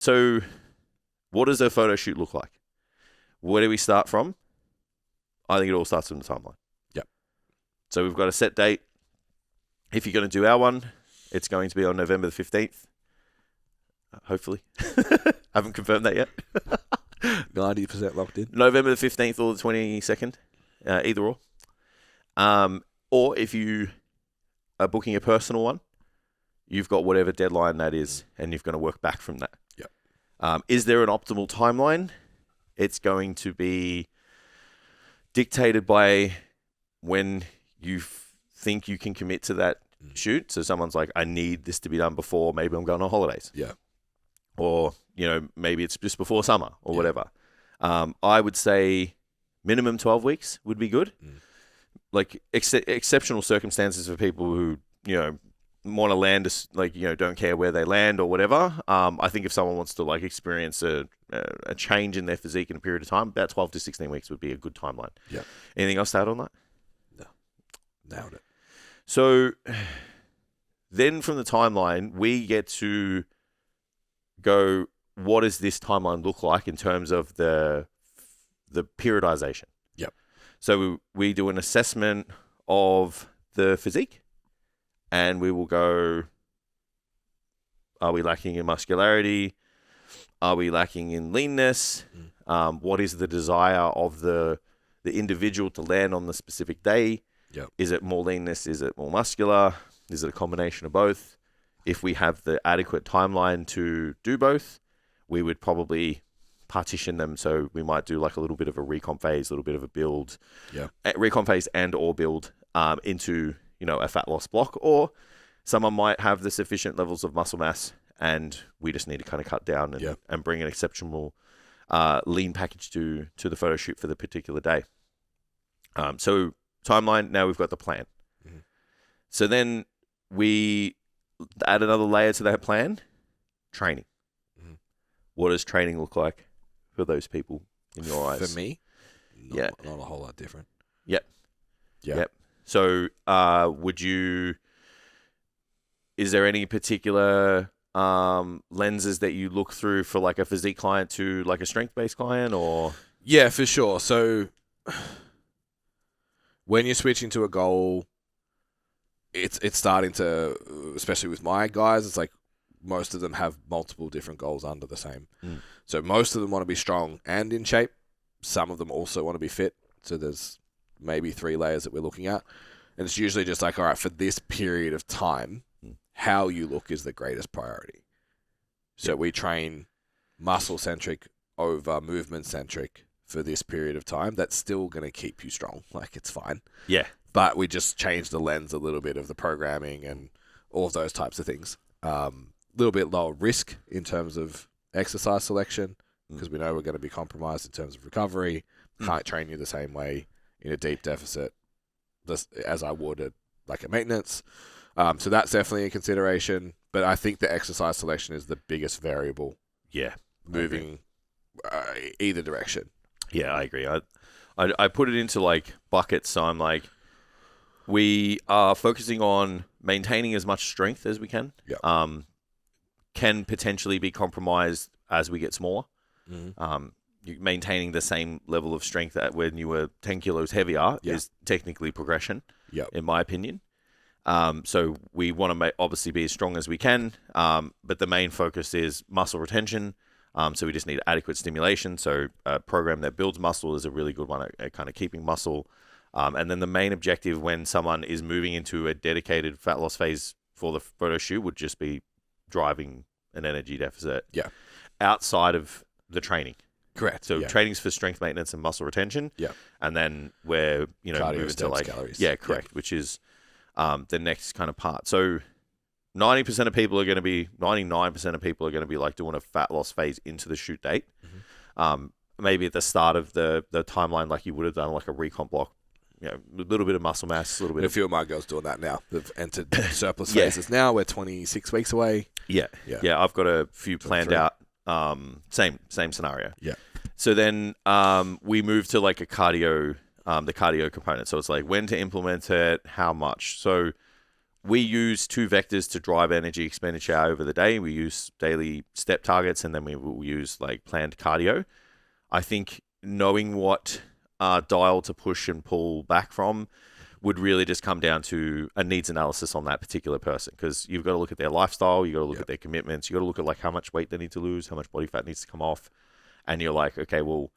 So what does a photo shoot look like? Where do we start from? I think it all starts from the timeline. Yep. So we've got a set date. If you're going to do our one, it's going to be on November the 15th. Hopefully. Haven't confirmed that yet. 90% locked in. November the 15th or the 22nd, either or. Or if you are booking a personal one, you've got whatever deadline that is, and you're going to work back from that. Yep. Is there an optimal timeline? It's going to be dictated by when you think you can commit to that shoot. So someone's like, I need this to be done before maybe I'm going on holidays. Yeah. Or, maybe it's just before summer or whatever. I would say minimum 12 weeks would be good. Like exceptional circumstances for people who, want to land, don't care where they land or whatever. I think if someone wants to experience a change in their physique in a period of time, about 12 to 16 weeks would be a good timeline. Yeah. Anything else to add on that? No. Nailed it. So then from the timeline, we get to go, what does this timeline look like in terms of the periodization? Yep. So we do an assessment of the physique, and we will go, are we lacking in muscularity? Are we lacking in leanness? What is the desire of the individual to land on the specific day? Yep. Is it more leanness? Is it more muscular? Is it a combination of both? If we have the adequate timeline to do both, we would probably partition them. So we might do a little bit of a recomp phase, a little bit of a build, recomp phase and or build into, a fat loss block, or someone might have the sufficient levels of muscle mass and we just need to kind of cut down and bring an exceptional lean package to the photo shoot for the particular day. So timeline, now we've got the plan. So then we add another layer to that plan, training. What does training look like for those people in your eyes? For me, not a whole lot different. Yep. So is there any particular lenses that you look through for a physique client to a strength-based client, or? Yeah, for sure. So when you're switching to a goal, it's starting to, especially with my guys, it's like most of them have multiple different goals under the same. So most of them want to be strong and in shape. Some of them also want to be fit. So there's maybe 3 layers that we're looking at. And it's usually just all right, for this period of time, how you look is the greatest priority. So we train muscle-centric over movement-centric for this period of time. That's still going to keep you strong. It's fine. Yeah. But we just change the lens a little bit of the programming and all of those types of things. Little bit lower risk in terms of exercise selection because we know we're going to be compromised in terms of recovery. Can't train you the same way in a deep deficit as I would at a maintenance. So that's definitely a consideration. But I think the exercise selection is the biggest variable. Yeah. Moving either direction. Yeah, I agree. I put it into buckets. So I'm we are focusing on maintaining as much strength as we can. Yeah. Can potentially be compromised as we get smaller. Maintaining the same level of strength that when you were 10 kilos heavier is technically progression, in my opinion. So we want to obviously be as strong as we can, but the main focus is muscle retention. So we just need adequate stimulation. So a program that builds muscle is a really good one at kind of keeping muscle. And then the main objective when someone is moving into a dedicated fat loss phase for the photo shoot would just be driving an energy deficit outside of the training. Correct. So training's for strength maintenance and muscle retention. Yeah. And then we're, cardio, moving to calories. Yeah, correct. Which is the next kind of part. So 90% of people are going to be, 99% of people are going to be doing a fat loss phase into the shoot date. Maybe at the start of the timeline, you would have done a recomp block, a little bit of muscle mass, a little bit. A few of my girls doing that now. They've entered surplus phases now. We're 26 weeks away. Yeah. I've got a few planned out. Same scenario. Yeah. So then we move to a cardio, the cardio component. So it's when to implement it, how much. So we use 2 vectors to drive energy expenditure over the day. We use daily step targets, and then we will use like planned cardio. I think knowing what dial to push and pull back from would really just come down to a needs analysis on that particular person, because you've got to look at their lifestyle, you got to look at their commitments, you got to look at like how much weight they need to lose, how much body fat needs to come off, and you're like, okay, well,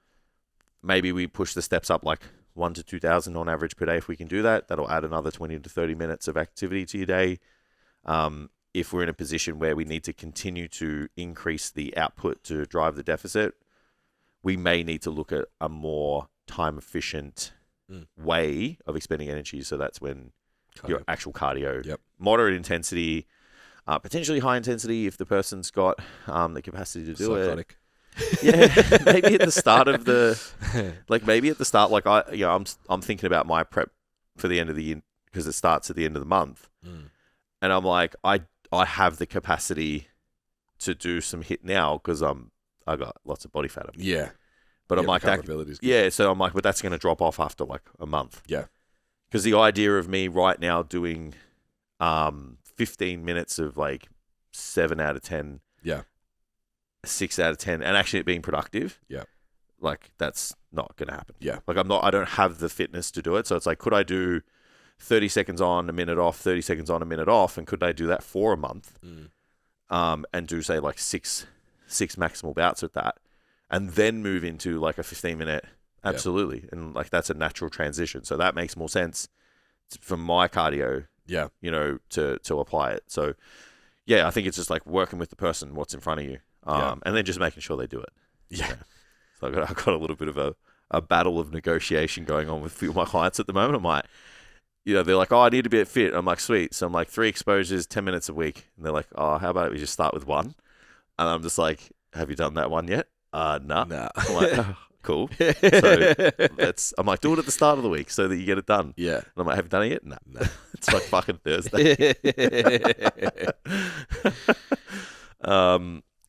maybe we push the steps up like 1,000 to 2,000 on average per day. If we can do that, that'll add another 20 to 30 minutes of activity to your day. If we're in a position where we need to continue to increase the output to drive the deficit, we may need to look at a more time efficient way of expending energy. So that's when your actual cardio, moderate intensity, potentially high intensity if the person's got the capacity to do it. Yeah, maybe at the start of I'm thinking about my prep for the end of the year, because it starts at the end of the month, and I'm like, I have the capacity to do some hit now because I got lots of body fat. But I'm like, so I'm like, but that's going to drop off after like a month. Yeah. Because the idea of me right now doing 15 minutes of like 7 out of 10, 6 out of 10, and actually it being productive, like that's not going to happen. Like I don't have the fitness to do it. So it's like, could I do 30 seconds on, a minute off, 30 seconds on, a minute off? And could I do that for a month? And do say like six maximal bouts at that, and then move into like a 15-minute, absolutely. And like, that's a natural transition. So that makes more sense from my cardio, to apply it. So I think it's just like working with the person, what's in front of you, and then just making sure they do it. So I've got a little bit of a battle of negotiation going on with a few of my clients at the moment. I'm like, they're like, oh, I need to be fit. I'm like, sweet. So I'm like, 3 exposures, 10 minutes a week. And they're like, oh, how about we just start with 1? And I'm just like, have you done that one yet? Nah. I'm like, oh, cool. So I'm like, do it at the start of the week so that you get it done. Yeah. And I'm like, have you done it yet? Nah. It's like fucking Thursday.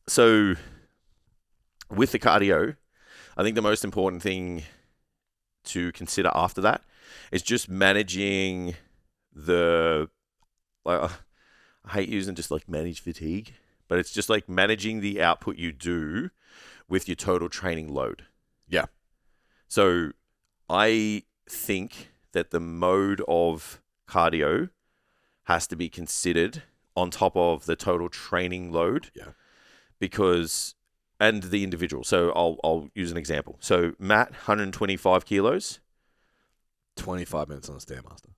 So with the cardio, I think the most important thing to consider after that is just managing I hate using just like manage fatigue, but it's just like managing the output you do with your total training load. Yeah. So I think that the mode of cardio has to be considered on top of the total training load. Yeah. And the individual. So I'll use an example. So Matt, 125 kilos. 25 minutes on a Stairmaster.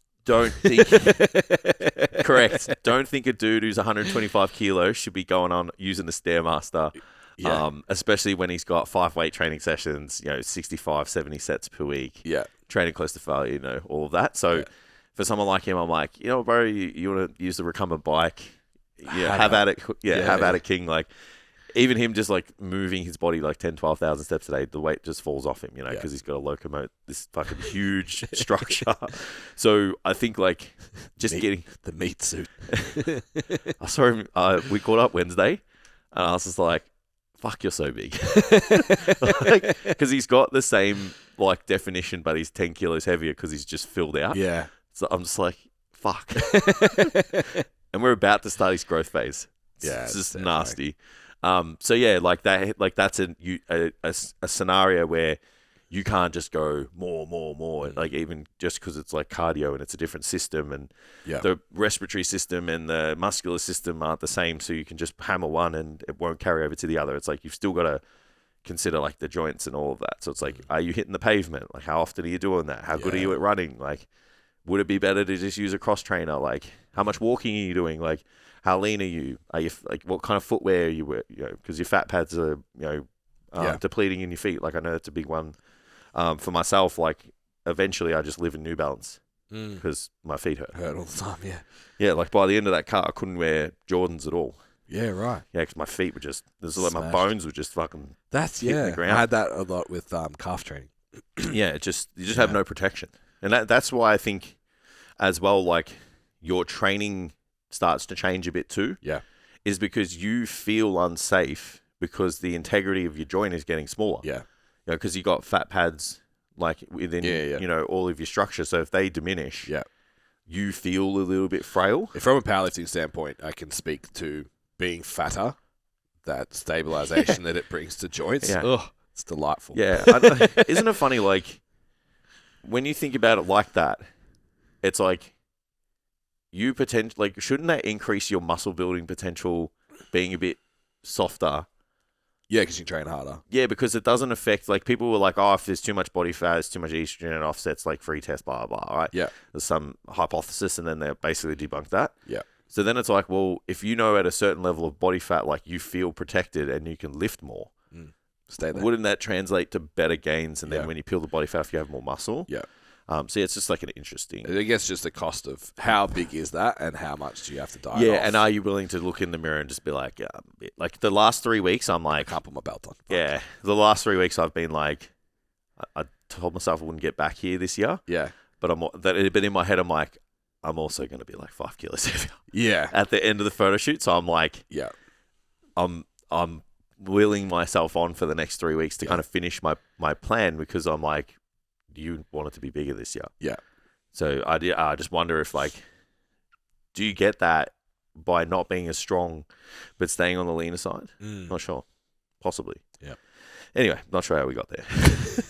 Correct. Don't think a dude who's 125 kilos should be going on using the Stairmaster. Yeah. Especially when he's got 5 weight training sessions, 65, 70 sets per week. Yeah. Training close to failure, all of that. So for someone like him, I'm like, bro, you want to use the recumbent bike? Have at it. Have at it, king. Like, even him just like moving his body like 10, 12,000 steps a day, the weight just falls off him, because he's got to locomote this fucking huge structure. So I think like just getting the meat suit. I saw him, we caught up Wednesday, and I was just like, fuck, you're so big. Because he's got the same like definition, but he's 10 kilos heavier because he's just filled out. Yeah. So I'm just like, fuck. And we're about to start his growth phase. It's just nasty. So yeah, like that's a scenario where you can't just go more, like even just because it's like cardio and it's a different system, and the respiratory system and the muscular system aren't the same, so you can just hammer one and it won't carry over to the other. It's like you've still got to consider like the joints and all of that. So it's like, are you hitting the pavement? Like, how often are you doing that? How good are you at running? Like, would it be better to just use a cross trainer? Like, how much walking are you doing? Like, how lean are you? Are you like, what kind of footwear are you wear? Because your fat pads are depleting in your feet. Like, I know that's a big one. For myself, like, eventually I just live in New Balance because my feet hurt all the time. Yeah. Like, by the end of that car, I couldn't wear Jordans at all. Yeah, right. Yeah, because my feet were just, like my bones were just fucking hitting the ground. I had that a lot with calf training. Yeah, you just have no protection. And that's why I think as well, like, your training starts to change a bit too. Yeah. Is because you feel unsafe because the integrity of your joint is getting smaller. Yeah. Because you got fat pads like within all of your structure. So if they diminish, you feel a little bit frail. If from a powerlifting standpoint, I can speak to being fatter, that stabilization that it brings to joints. Yeah. Ugh, it's delightful. Yeah. Isn't it funny, like, when you think about it like that, it's like you potentially, like, shouldn't that increase your muscle building potential being a bit softer? Yeah, because you can train harder. Yeah, because it doesn't affect, like, people were like, oh, if there's too much body fat, there's too much estrogen, it offsets, like, free test, blah, blah, blah, right? Yeah. There's some hypothesis, and then they basically debunk that. Yeah. So then it's like, well, if you know at a certain level of body fat, like, you feel protected and you can lift more, stay there. wouldn't that translate to better gains? And then Yeah. when you peel the body fat, if you have more muscle? Yeah. So yeah, it's just like an interesting. I guess just the cost of how big is that and how much do you have to diet Yeah, off. and are you willing to look in the mirror and just be like, yeah, I'm a bit. Like the last 3 weeks, I'm I like, can't put my belt on. yeah, the last 3 weeks I've been like, I told myself I wouldn't get back here this year, Yeah. but but in my head I'm like, I'm also going to be like 5 kilos heavier Yeah. at the end of the photo shoot. So I'm like, Yeah. I'm willing myself on for the next 3 weeks to Yeah. kind of finish my plan because I'm like, you want it to be bigger this year. Yeah. So I just wonder if, like, do you get that by not being as strong but staying on the leaner side? Not sure. Possibly. Yeah. Anyway, not sure how we got there.